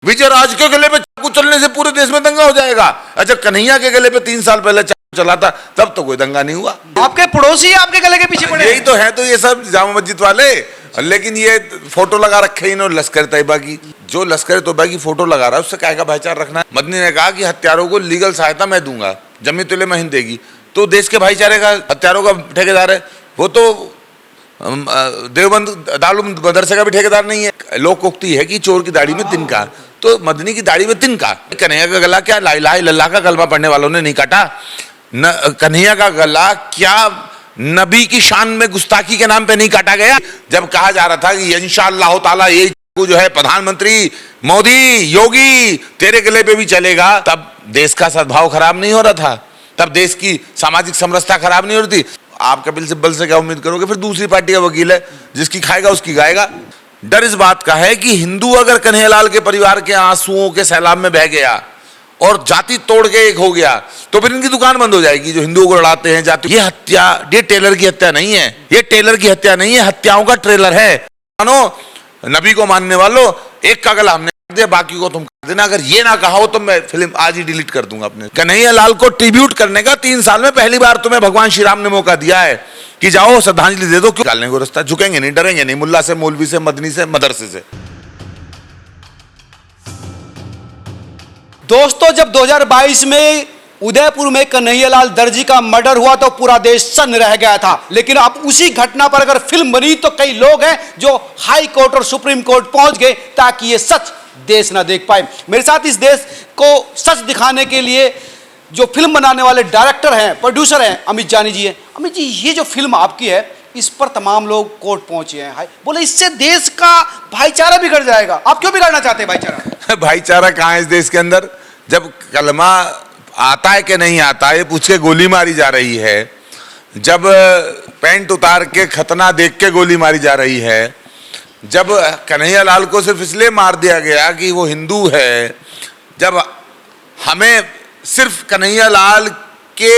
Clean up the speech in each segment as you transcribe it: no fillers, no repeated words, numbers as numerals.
विजय राज के गले पे चाकू चलने से पूरे देश में दंगा हो जाएगा। अच्छा, कन्हैया के गले पे 3 साल पहले चाकू चला था, तब तो कोई दंगा नहीं हुआ। आपके पड़ोसी आपके गले के पीछे पड़े। यही तो है, तो ये सब जामा मस्जिद वाले। लेकिन ये फोटो लगा रखे इन्होंने लश्कर तैयबा की। जो लश्कर तैयबा की फोटो लगा रहा है उससे क्या भाईचारा रखना है। मदनी ने कहा कि हत्यारों को लीगल सहायता मैं दूंगा, जमीयत उलमा हिंद देगी। तो देश के भाईचारे का हत्यारों का ठेकेदार है वो, तो देवबंद दारुल मदरसे का भी ठेकेदार नहीं है। लोकोक्ति है कि चोर की दाढ़ी में तिनका, तो मदनी की दाढ़ी में तिनका। कन्हैया का गला क्या ला इलाहा इल्लल्लाह का कलमा पढ़ने वालों ने नहीं काटा? कन्हैया का गला क्या नबी की शान में गुस्ताखी के नाम पे नहीं काटा गया? जब कहा जा रहा था कि इंशाअल्लाह ताला ये जो है प्रधानमंत्री मोदी योगी तेरे गले पे भी चलेगा, तब देश का सद्भाव खराब नहीं हो रहा था, तब देश की सामाजिक समरसता खराब नहीं हो रही थी। आप कपिल सिब्बल से क्या उम्मीद करोगे? फिर दूसरी पार्टी का वकील है, जिसकी खाएगा उसकी गाएगा। डर इस बात का है कि हिंदू अगर कन्हैयालाल के परिवार के आंसुओं के सैलाब में बह गया और जाति तोड़ के एक हो गया, तो फिर इनकी दुकान बंद हो जाएगी जो हिंदुओं को लड़ाते हैं जाति। ये हत्या, ये टेलर की हत्या नहीं है, ये टेलर की हत्या नहीं है, हत्याओं का ट्रेलर है। मानो नबी को मानने वालों, एक का गला हमने दे, बाकी को तुम कर देना। अगर ये ना कहा हो तो मैं फिल्म आज ही डिलीट कर दूंगा अपने। कन्हैयालाल को ट्रिब्यूट करने का 3 साल में पहली बार तुम्हें भगवान श्री राम ने मौका दिया है कि जाओ श्रद्धांजलि दे दो। क्यों डालने को रास्ता? झुकेंगे नहीं, डरेंगे नहीं, मुल्ला से, मौलवी से, मदनी से, मदरसे से। दोस्तों, जब 2022 में उदयपुर में कन्हैयालाल दर्जी का मर्डर हुआ तो पूरा देश सन्न रह गया था। लेकिन अब उसी घटना पर अगर फिल्म बनी तो कई लोग हैं जो हाई कोर्ट और सुप्रीम कोर्ट पहुंच गए ताकि ये सच देश ना देख पाए। मेरे साथ इस देश को सच दिखाने के लिए जो फिल्म बनाने वाले डायरेक्टर हैं, प्रोड्यूसर हैं, अमित जानी जी हैं। अमित जी, ये जो फिल्म आपकी है इस पर तमाम लोग कोर्ट पहुंचे हैं, बोले इससे देश का भाईचारा बिगड़ जाएगा। आप क्यों बिगाड़ना चाहते हैं भाईचारा? भाईचारा कहाँ है इस देश के अंदर? जब कलमा आता है कि नहीं आता है ये पूछ के गोली मारी जा रही है, जब पैंट उतार के खतना देख के गोली मारी जा रही है, जब कन्हैयालाल को सिर्फ इसलिए मार दिया गया कि वो हिंदू है, जब हमें सिर्फ कन्हैयालाल के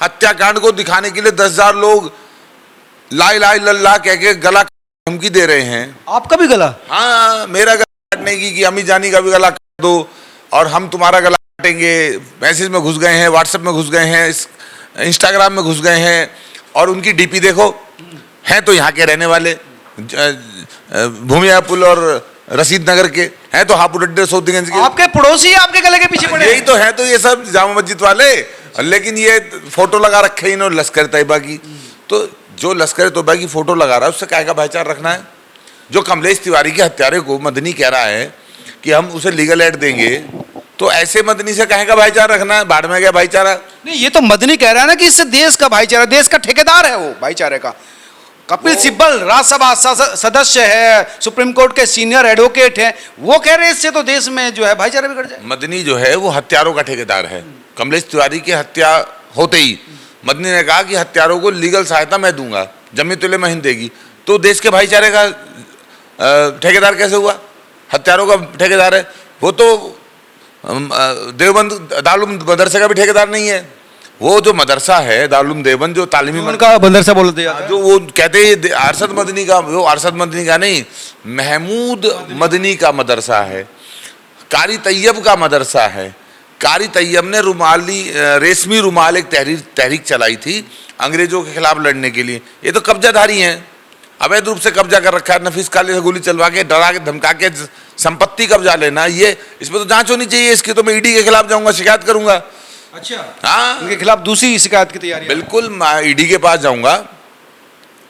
हत्याकांड को दिखाने के लिए 10,000 लोग ला इलाहा इल्लल्लाह कह के गला धमकी दे रहे हैं। आपका भी गला? हाँ, मेरा गला काटने की, कि अमित जानी का भी गला काट दो और हम तुम्हारा गला काटेंगे। मैसेज में घुस गए हैं, व्हाट्सएप में घुस गए हैं, इंस्टाग्राम में घुस गए हैं, और उनकी डीपी देखो, हैं तो यहाँ के रहने वाले, भूमिया पुल और रशीद नगर के हैं, तो हापुड़े सऊदीगंज के। आपके पड़ोसी आपके गले के पीछे पड़े। यही तो है, तो ये सब जामा मस्जिद वाले। लेकिन ये फोटो लगा रखे इन्होंने लश्कर तैयबा की। तो जो लश्कर तैयबा की फोटो लगा रहा है उससे क्या भाईचारा रखना है? जो कमलेश तिवारी के हत्यारे को मदनी कह रहा है कि हम उसे लीगल एड देंगे, तो ऐसे मदनी से कहेगा भाईचारा रखना है? बाढ़ में गया भाईचारा। नहीं, ये तो मदनी कह रहा है ना कि इससे देश का भाईचारा, देश का ठेकेदार है वो भाईचारे का। कपिल सिब्बल राज्यसभा सदस्य है, सुप्रीम कोर्ट के सीनियर एडवोकेट हैं, वो कह रहे हैं इससे तो देश में जो है भाईचारा बिगड़ जाए। मदनी जो है वो हत्यारों का ठेकेदार है। कमलेश तिवारी की हत्या होते ही मदनी ने कहा कि हत्यारों को लीगल सहायता मैं दूंगा, जमीयत उलमा हिंद देगी। तो देश के भाईचारे का ठेकेदार कैसे हुआ? हत्यारों का ठेकेदार है वो, तो देवबंद दारुल मदरसे का भी ठेकेदार नहीं है। वो जो मदरसा है दारुल देवबंद, जो तालीमी उनका मदरसा बोल दिया, जो वो कहते हैं अरशद मदनी का, वो अरशद मदनी का नहीं, महमूद मदनी का मदरसा है, कारी तैयब का मदरसा है। कारी तैयब ने रुमाली रेशमी रुमाल एक तहरीक चलाई थी अंग्रेजों के खिलाफ लड़ने के लिए। ये तो कब्जाधारी हैं, अवैध रूप से कब्जा कर रखा है, नफीस काले से गोली चलवा के, डरा के, धमका के संपत्ति कब्जा लेना। ये इसमें तो जांच होनी चाहिए इसकी। तो मैं ईडी के खिलाफ जाऊंगा, शिकायत करूंगा। अच्छा, हाँ, उनके खिलाफ दूसरी शिकायत की तैयारी? बिल्कुल, मैं ईडी के पास जाऊंगा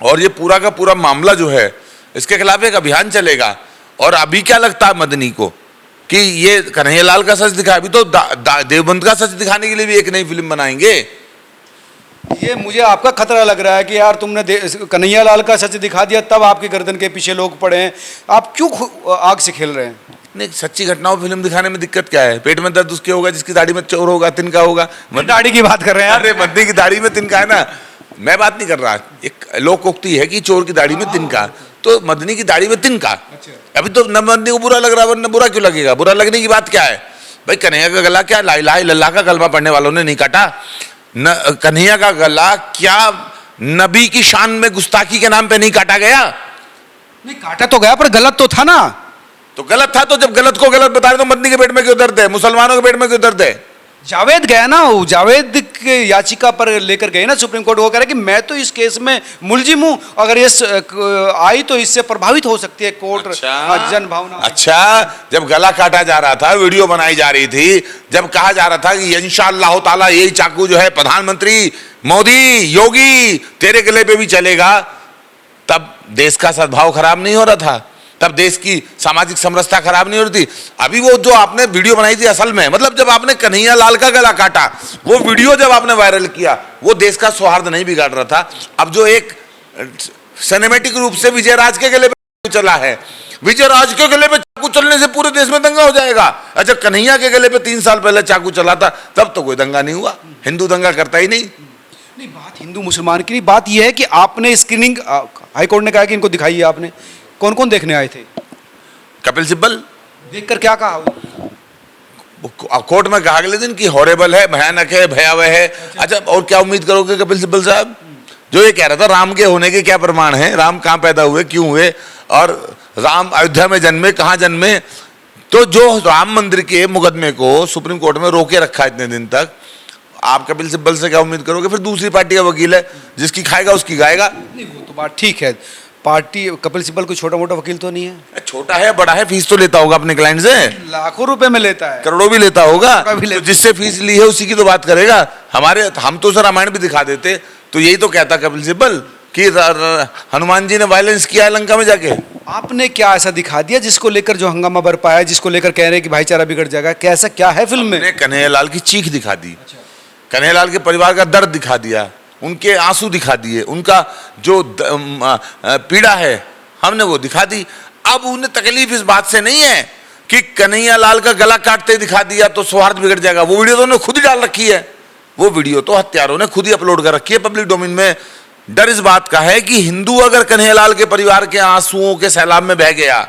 और ये पूरा का पूरा मामला जो है इसके खिलाफ एक अभियान चलेगा। और अभी क्या लगता है मदनी को कि ये कन्हैयालाल का सच दिखा? अभी तो देवबंद का सच दिखाने के लिए भी एक नई फिल्म बनाएंगे। ये मुझे आपका खतरा लग रहा है कि यार तुमने कन्हैयालाल का सच दिखा दिया, तब आपकी गर्दन के पीछे लोग पड़े हैं। आप क्यों आग से खेल रहे हैं? नहीं, सच्ची घटनाओं फिल्म दिखाने में दिक्कत क्या है? पेट में दर्द उसके होगा जिसकी दाढ़ी में चोर होगा, तिनका होगा। दाढ़ी की बात कर रहे हैं? अरे मदनी की दाढ़ी में तिनका है ना, मैं बात नहीं कर रहा। एक लोकोक्ति है कि चोर की दाढ़ी में तिनका, तो मदनी की दाढ़ी में तिनका। अभी तो न मदनी को बुरा लग रहा, वरना बुरा क्यों लगेगा? बुरा लगने की बात क्या है भाई? कन्हैया का गला क्या ला इलाहा इल्लल्लाह का कलमा पढ़ने वालों ने नहीं काटा? कन्हैया का गला क्या नबी की शान में गुस्ताखी के नाम पे नहीं काटा गया? नहीं, काटा तो गया पर गलत तो था ना। तो गलत था, तो जब गलत को गलत बता रहे तो मदनी के पेट में क्यों दर्द है, मुसलमानों के पेट में क्यों दर्द है? जावेद गया ना, वो जावेद के याचिका पर लेकर गए ना सुप्रीम कोर्ट, वो कह रहे कि मैं तो इस केस में मुलजिम हूं, अगर ये आई तो इससे प्रभावित हो सकती है कोर्ट। जन भावना। अच्छा, जब गला काटा जा रहा था, वीडियो बनाई जा रही थी, जब कहा जा रहा था कि इंशाअल्लाह ताला यही चाकू जो है प्रधानमंत्री मोदी योगी तेरे गले पे भी चलेगा, तब देश का सद्भाव खराब नहीं हो रहा था, तब देश की सामाजिक समरसता खराब नहीं हो रही थी। अभी वो जो आपने वीडियो बनाई थी, असल में मतलब जब आपने कन्हैया लाल का गला काटा, वो वीडियो जब आपने वायरल किया, वो देश का सौहार्द नहीं बिगाड़ रहा था। अब जो एक सिनेमेटिक रूप से विजय राज के गले पे चला है, विजय राज के गले पे चाकू चलने से पूरे देश में दंगा हो जाएगा। अच्छा, कन्हैया के गले पे 3 साल पहले चाकू चला था, तब तो कोई दंगा नहीं हुआ, हिंदू दंगा करता ही नहीं। नहीं, बात हिंदू मुसलमान की नहीं, बात यह है कि आपने स्क्रीनिंग, हाईकोर्ट ने कहा कि इनको दिखाई है, आपने कौन कौन देखने आए थे? कपिल सिब्बल। देखकर क्या कहा? कोर्ट में कहा अगले दिन कि हॉरेबल है, भयानक है, भयावह है। अच्छा, और क्या उम्मीद करोगे कपिल सिब्बल साहब, जो ये कह रहा था राम के होने के क्या प्रमाण है, राम कहाँ पैदा हुए, क्यों हुए, और राम अयोध्या में जन्मे, कहाँ जन्मे। तो जो राम मंदिर के मुकदमे को सुप्रीम कोर्ट में रोके रखा इतने दिन तक, आप कपिल सिब्बल से क्या उम्मीद करोगे? फिर दूसरी पार्टी का वकील है, जिसकी खाएगा उसकी गाएगा। नहीं, वो तो बात ठीक है, पार्टी कपिल सिब्बल कोई छोटा मोटा वकील तो नहीं है। छोटा है बड़ा है, फीस तो लेता होगा अपने क्लाइंट से, लाखों रुपए में लेता है, करोड़ों भी लेता होगा। भी लेता तो जिससे फीस ली है उसी की तो बात करेगा। हम तो सर रामायण भी दिखा देते, तो यही तो कहता कपिल सिब्बल कि हनुमान जी ने वायलेंस किया है लंका में जाके। आपने क्या ऐसा दिखा दिया जिसको लेकर जो हंगामा बरपा है, जिसको लेकर कह रहे हैं कि भाईचारा बिगड़ जाएगा? कैसा क्या है फिल्म में? कन्हैया लाल की चीख दिखा दी, कन्हैया लाल के परिवार का दर्द दिखा दिया, उनके आंसू दिखा दिए, उनका जो पीड़ा है हमने वो दिखा दी। अब उन्हें तकलीफ इस बात से नहीं है कि कन्हैया लाल का गला काटते दिखा दिया तो सौहार्द बिगड़ जाएगा। वो वीडियो तो उन्होंने खुद ही डाल रखी है, वो वीडियो तो हत्यारों ने खुद ही अपलोड कर रखी है पब्लिक डोमेन में। डर इस बात का है कि हिंदू अगर कन्हैया लाल के परिवार के आंसुओं के सैलाब में बह गया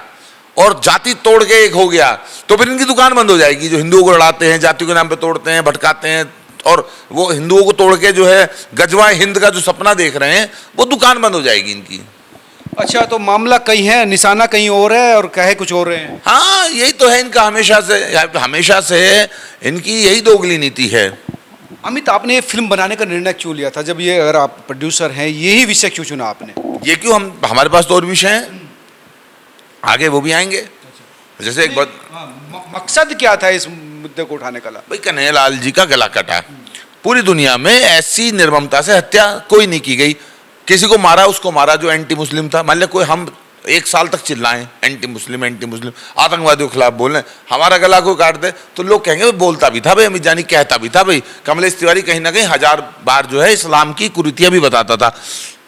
और जाति तोड़ के एक हो गया, तो फिर इनकी दुकान बंद हो जाएगी। जो हिंदुओं को लड़ाते हैं, जातियों के नाम पे तोड़ते हैं, भटकाते हैं, और वो हिंदुओं को तोड़ के जो है गजवा हिंद का जो सपना देख रहे हैं, वो दुकान बंद हो जाएगी इनकी। अच्छा, तो मामला कहीं है, निशाना कहीं और है और कहे कुछ और रहे हैं। हाँ, यही तो है इनका, हमेशा से इनकी यही दोगली नीति है। अमित, आपने ये फिल्म बनाने का निर्णय क्यों लिया था? जब ये, अगर आप प्रोड्यूसर हैं, यही विषय क्यों चुना आपने? ये क्यों, हमारे पास तो और विषय हैं, आगे वो भी आएंगे। जैसे एक बात, मकसद क्या था इस मुद्दे को उठाने का? भाई, कन्हैया लाल जी का गला कटा, पूरी दुनिया में ऐसी निर्ममता से हत्या कोई नहीं की गई। किसी को मारा, उसको मारा जो एंटी मुस्लिम था। मान लिया कोई, हम 1 साल तक चिल्लाएं एंटी मुस्लिम आतंकवादियों के खिलाफ बोलें, हमारा गला कोई काट दे तो लोग कहेंगे बोलता भी था भाई, अमित जानी कहता भी था भाई। कमलेश तिवारी कहीं ना कहीं 1000 बार जो है इस्लाम की कुरीतियां भी बताता था।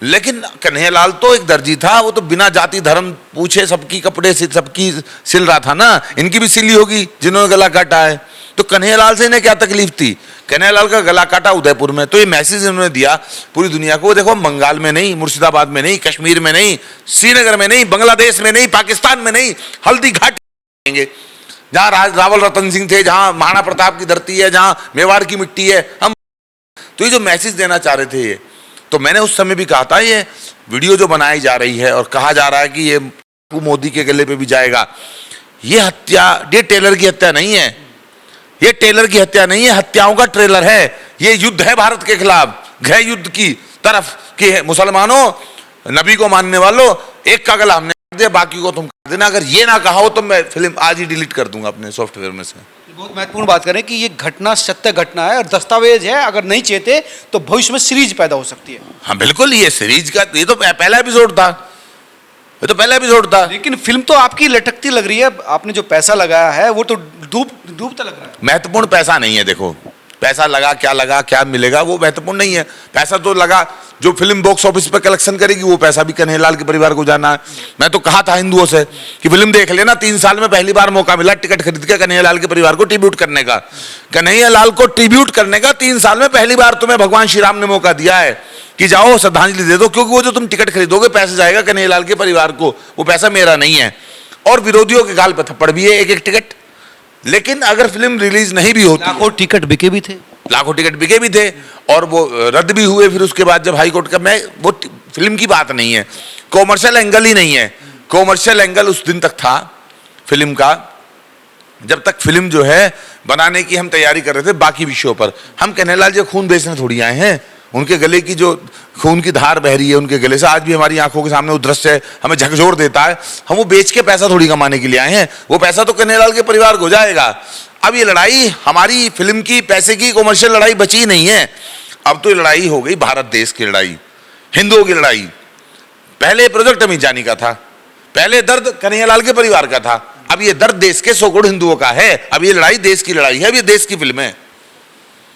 लेकिन कन्हैया लाल तो एक दर्जी था, वो तो बिना जाति धर्म पूछे सबकी कपड़े से सबकी सिल रहा था ना। इनकी भी सिली होगी जिन्होंने गला काटा है। तो कन्हैया लाल से इन्हें क्या तकलीफ थी? कन्हैया लाल का गला काटा उदयपुर में, तो ये मैसेज इन्होंने दिया पूरी दुनिया को, देखो बंगाल में नहीं, मुर्शिदाबाद में नहीं, कश्मीर में नहीं, श्रीनगर में नहीं, बांग्लादेश में नहीं, पाकिस्तान में नहीं, हल्दी घाटी जहां रावल रतन सिंह थे, जहां महाराणा प्रताप की धरती है, जहां मेवाड़ की मिट्टी है, हम। तो ये जो मैसेज देना चाह रहे थे ये, तो मैंने उस समय भी कहा था, ये वीडियो जो बनाई जा रही है और कहा जा रहा है कि ये मोदी के गले पे भी जाएगा, ये हत्या, ये टेलर की हत्या नहीं है, ये टेलर की हत्या नहीं है, हत्याओं का ट्रेलर है। ये युद्ध है भारत के खिलाफ, गृह युद्ध की तरफ कि मुसलमानों, नबी को मानने वालों, एक का गला हमने काट दिया, बाकी को तुम काट देना। अगर ये ना कहा हो तो मैं फिल्म आज ही डिलीट कर दूंगा अपने सॉफ्टवेयर में से। बहुत महत्वपूर्ण बात करें कि ये घटना सत्य घटना है और दस्तावेज है, अगर नहीं चेते तो भविष्य में सीरीज पैदा हो सकती है। हाँ बिल्कुल, ये सीरीज का ये तो पहला एपिसोड था, ये तो पहला एपिसोड था। लेकिन फिल्म तो आपकी लटकती लग रही है, आपने जो पैसा लगाया है वो तो डूबता लग रहा है। महत्वपूर्ण पैसा नहीं है, देखो पैसा लगा क्या मिलेगा वो महत्वपूर्ण नहीं है। पैसा तो लगा, जो फिल्म बॉक्स ऑफिस पे कलेक्शन करेगी वो पैसा भी कन्हैया लाल के परिवार को जाना है। मैं तो कहा था हिंदुओं से कि फिल्म देख लेना, 3 साल में पहली बार मौका मिला टिकट खरीद के कन्हैया लाल के परिवार को ट्रिब्यूट करने का। कन्हैया लाल को ट्रिब्यूट करने का 3 साल में पहली बार तुम्हें भगवान श्री राम ने मौका दिया है कि जाओ श्रद्धांजलि दे दो, क्योंकि वो जो तुम टिकट खरीदोगे पैसा जाएगा कन्हैया लाल के परिवार को, वो पैसा मेरा नहीं है। और विरोधियों के गाल पर थप्पड़ भी है एक टिकट। लेकिन अगर फिल्म रिलीज नहीं भी होती, लाखों टिकट बिके भी थे, लाखों टिकट बिके भी थे और वो रद्द भी हुए फिर उसके बाद जब हाई कोर्ट का, मैं वो फिल्म की बात नहीं है, कॉमर्शियल एंगल ही नहीं है। कॉमर्शियल एंगल उस दिन तक था, फिल्म का, जब तक फिल्म जो है बनाने की हम तैयारी कर रहे थे बाकी विषयों पर, हम कन्हैयालाल जी खून बेचने थोड़ी आए हैं। उनके गले की जो खून की धार बह रही है उनके गले से, आज भी हमारी आंखों के सामने वो दृश्य हमें झकझोर देता है। हम वो बेच के पैसा थोड़ी कमाने के लिए आए हैं, वो पैसा तो कन्हैयालाल के परिवार को जाएगा। अब ये लड़ाई हमारी फिल्म की पैसे की कॉमर्शियल लड़ाई बची नहीं है, अब तो ये लड़ाई हो गई भारत देश की लड़ाई, हिंदुओं की लड़ाई। पहले प्रोजेक्ट अमित जानी का था, पहले दर्द कन्हैयालाल के परिवार का था, अब ये दर्द देश के 100 करोड़ हिंदुओं का है। अब ये लड़ाई देश की लड़ाई है, अब ये देश की फिल्म है।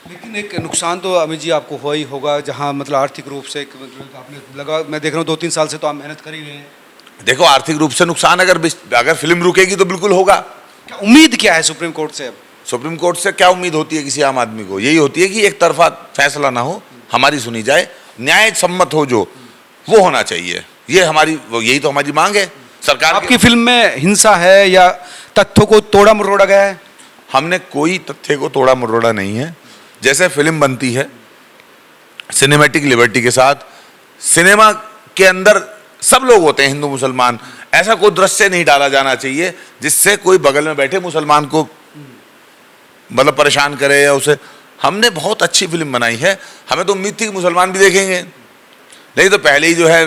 लेकिन एक नुकसान तो अमित जी आपको हुआ ही होगा, जहां मतलब आर्थिक रूप से मतलब आपने लगा, मैं देख रहा हूँ 2-3 साल से तो आप मेहनत कर ही रहे हैं। देखो आर्थिक रूप से नुकसान अगर फिल्म रुकेगी तो बिल्कुल होगा। क्या उम्मीद क्या है सुप्रीम कोर्ट से अब? सुप्रीम कोर्ट से क्या उम्मीद होती है किसी आम आदमी को? यही होती है कि एक तरफा फैसला ना हो, हमारी सुनी जाए, न्याय सम्मत हो, जो वो होना चाहिए। ये हमारी, यही तो हमारी मांग है सरकार। आपकी फिल्म में हिंसा है या तथ्यों को तोड़ा मरोड़ा गया है? हमने कोई तथ्य को तोड़ा मरोड़ा नहीं है। जैसे फिल्म बनती है सिनेमैटिक लिबर्टी के साथ, सिनेमा के अंदर सब लोग होते हैं, हिंदू मुसलमान, ऐसा कोई दृश्य नहीं डाला जाना चाहिए जिससे कोई बगल में बैठे मुसलमान को मतलब परेशान करे या उसे। हमने बहुत अच्छी फिल्म बनाई है, हमें तो उम्मीद थी कि मुसलमान भी देखेंगे, नहीं तो पहले ही जो है।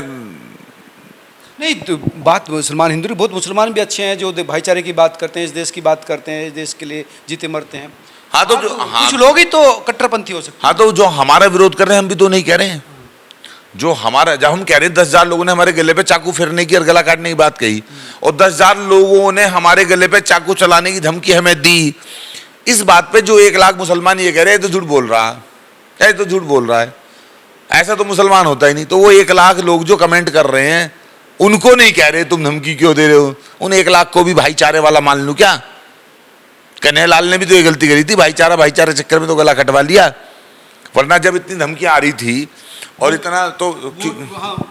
नहीं तो बात मुसलमान हिंदू, बहुत मुसलमान भी अच्छे हैं जो भाईचारे की बात करते हैं, इस देश की बात करते हैं, इस देश के लिए जीते मरते हैं। हाँ तो जो कुछ लोग ही तो कट्टरपंथी हो सकते हैं। हाँ तो जो हमारा विरोध कर रहे हैं हम भी तो नहीं कह रहे हैं। जो हमारा, जब हम कह रहे हैं 10,000 लोगों ने हमारे गले पे चाकू फेरने की और गला काटने की बात कही, और 10,000 लोगों ने हमारे गले पे चाकू चलाने की धमकी हमें दी, इस बात पे जो 1 लाख मुसलमान ये कह रहे हैं तो झूठ बोल रहा है, तो झूठ बोल रहा है, ऐसा तो मुसलमान होता ही नहीं। तो वो 1 लाख लोग जो कमेंट कर रहे हैं उनको नहीं कह रहे तुम धमकी क्यों दे रहे हो, उन 1 लाख को भी भाईचारे वाला मान लूं क्या? कन्हैयालाल ने भी तो ये गलती करी थी, भाईचारे चक्कर में तो गला कटवा लिया, वरना जब इतनी धमकियां आ रही थी और इतना तो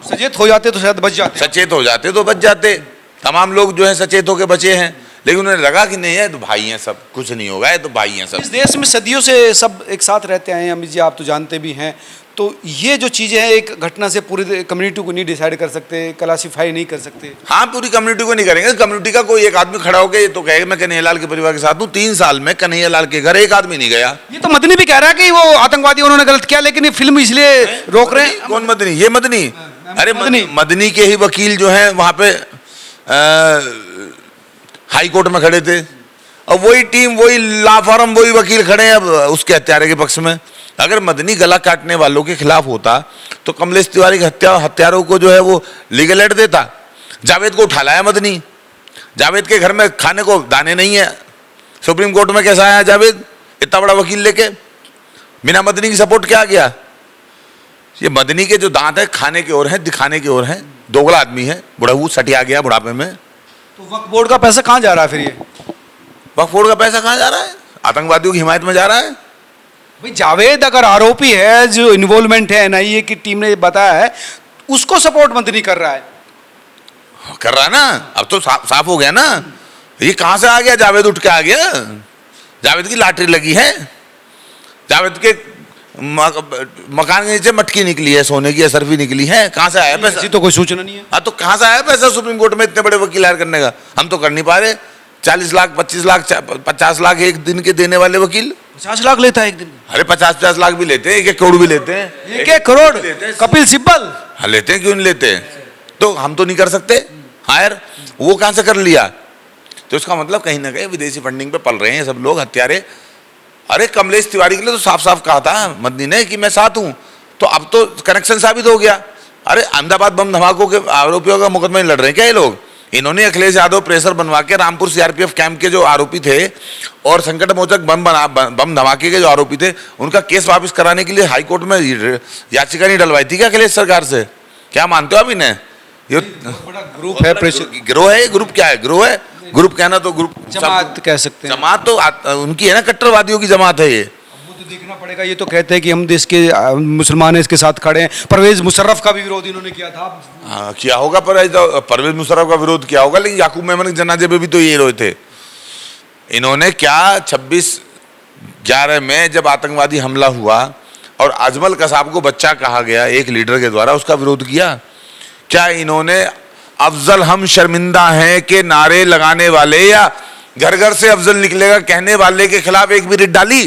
सचेत हो जाते तो शायद बच जाते, सचेत हो जाते तो बच जाते। तमाम लोग जो है सचेत होकर बचे हैं, लेकिन उन्हें लगा कि नहीं है तो भाई हैं सब, कुछ नहीं होगा, है तो भाई हैं सब। इस देश में सदियों से सब एक साथ रहते हैं अमित जी, आप तो जानते भी हैं। तो ये जो चीज़ें हैं एक घटना से पूरी कम्युनिटी को नहीं डिसाइड कर सकते, क्लासीफाई नहीं कर सकते। हाँ पूरी कम्युनिटी को नहीं करेंगे, कम्युनिटी का कोई एक आदमी खड़ा होकर ये तो कहेगा मैं कन्हैयालाल के परिवार के साथ हूँ। 3 साल में कन्हैयालाल के घर एक आदमी नहीं गया। ये तो मदनी भी कह रहा है कि वो आतंकवादी उन्होंने गलत किया, लेकिन ये फिल्म इसलिए रोक रहे हैं। कौन मदनी? ये मदनी, अरे मदनी के ही वकील जो है वहां पे हाई कोर्ट में खड़े थे, और वही टीम, वही लॉ फर्म, वही वकील खड़े हैं अब उसके हत्यारे के पक्ष में। अगर मदनी गला काटने वालों के खिलाफ होता तो कमलेश तिवारी के हत्यारों को जो है वो लीगल एड देता। जावेद को उठा लाया मदनी, जावेद के घर में खाने को दाने नहीं है, सुप्रीम कोर्ट में कैसा आया जावेद इतना बड़ा वकील लेके? बिना मदनी की सपोर्ट क्या गया? ये मदनी के जो दांत है खाने की ओर है, दिखाने की ओर है, दोगला आदमी है, बुढ़ाऊ सटिया गया बुढ़ापे में। तो वक्फ बोर्ड का पैसा कहाँ जा रहा है फिर? ये वक्फ बोर्ड का पैसा कहाँ जा रहा है? आतंकवादियों की हिमायत में जा रहा है। भाई जावेद अगर आरोपी है, जो इन्वॉल्वमेंट है एनआईए की टीम ने बताया है, उसको सपोर्ट मदनी कर रहा है। कर रहा है ना, अब तो साफ हो गया ना। ये कहां से आ गया? जावेद उठ के आ गया, जावेद की लॉटरी लगी है, जावेद के मकान के नीचे मटकी निकली है, सोने की असरफी निकली है, कहां से आया पैसा? तो कोई सूचना नहीं है। हाँ तो कहां से आया पैसा सुप्रीम कोर्ट में इतने बड़े वकील हायर करने का? हम तो कर नहीं पा रहे। 40 लाख 25 लाख 50 लाख एक दिन के देने वाले वकील 50 लाख लेता है एक दिन? अरे 50-50 लाख भी लेते हैं, 1-1 करोड़ भी लेते हैं। 1-1 करोड़ कपिल सिब्बल? हाँ लेते हैं, क्यों नहीं लेते? तो हम तो नहीं कर सकते हायर, वो कहां से कर लिया? तो इसका मतलब कहीं ना कहीं विदेशी फंडिंग पे पल रहे हैं सब लोग हत्यारे। अरे कमलेश तिवारी के लिए तो साफ साफ कहा था मदनी ने कि मैं साथ हूं, तो अब तो कनेक्शन साबित हो गया। अरे अहमदाबाद बम धमाकों के आरोपियों का मुकदमा लड़ रहे हैं क्या ये लोग? इन्होंने अखिलेश यादव प्रेशर बनवा के रामपुर सीआरपीएफ कैंप के जो आरोपी थे और संकट मोचक बम धमाके के जो आरोपी थे, उनका केस वापस कराने के लिए हाईकोर्ट में याचिका नहीं डलवाई थी क्या अखिलेश सरकार से? क्या मानते हो आप इन्हें? ये बड़ा ग्रुप है, गिरोह है। ग्रुप क्या है? ग्रोह है। ग्रुप कहना तो ग्रुप जमात कह सकते हैं। जमात तो उनकी है ना, कट्टरवादियों की जमात है ये। वो तो देखना पड़ेगा। ये तो कहते हैं कि हम देश के मुसलमान इसके साथ खड़े हैं। परवेज मुशर्रफ का भी विरोध इन्होंने किया था। किया होगा, परवेज मुशर्रफ का विरोध किया होगा, लेकिन याकूब मेमन के जनाजे पे भी तो ये रोए थे। इन्होंने क्या 26/11 में जब आतंकवादी हमला हुआ और अजमल कसाब को बच्चा कहा गया एक लीडर के द्वारा, उसका विरोध किया? क्या इन्होंने अफजल हम शर्मिंदा हैं के नारे लगाने वाले या घर घर से अफजल निकलेगा कहने वाले के खिलाफ एक भी रिट डाली?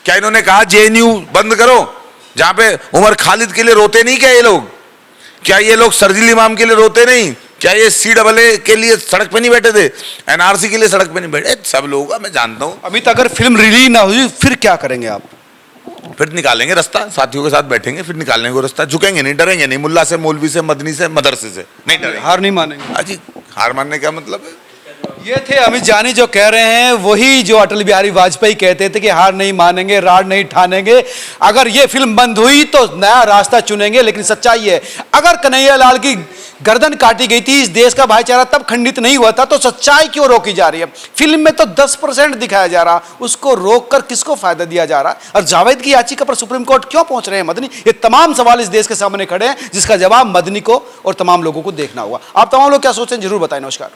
क्या इन्होंने कहा जेएनयू बंद करो, जहां पे उमर खालिद के लिए रोते नहीं? क्या ये लोग, क्या ये लोग शर्जील इमाम के लिए रोते नहीं? क्या ये CAA के लिए सड़क पे नहीं बैठे थे? NRC के लिए सड़क पे नहीं बैठे? सब लोग मैं जानता हूं। अमित, अगर फिल्म रिलीज ना हुई फिर क्या करेंगे आप? फिर निकालेंगे रास्ता, साथियों के साथ बैठेंगे, फिर निकालेंगे रास्ता। झुकेंगे नहीं, डरेंगे नहीं, मुल्ला से, मौलवी से, मदनी से, मदरसे से नहीं डरेंगे। हार नहीं मानेंगे? अजी हार मानने का मतलब है? ये थे अमित जानी जो कह रहे हैं वही जो अटल बिहारी वाजपेयी कहते थे कि हार नहीं मानेंगे, राड नहीं ठानेंगे। अगर ये फिल्म बंद हुई तो नया रास्ता चुनेंगे। लेकिन सच्चाई है, अगर कन्हैयालाल की गर्दन काटी गई थी, इस देश का भाईचारा तब खंडित नहीं हुआ था, तो सच्चाई क्यों रोकी जा रही है? फिल्म में तो 10% दिखाया जा रहा, उसको रोककर किसको फायदा दिया जा रहा? और जावेद की याचिका पर सुप्रीम कोर्ट क्यों पहुंच रहे हैं मदनी? ये तमाम सवाल इस देश के सामने खड़े हैं, जिसका जवाब मदनी को और तमाम लोगों को देखना होगा। आप तमाम लोग क्या सोचते हैं जरूर बताएं। नमस्कार।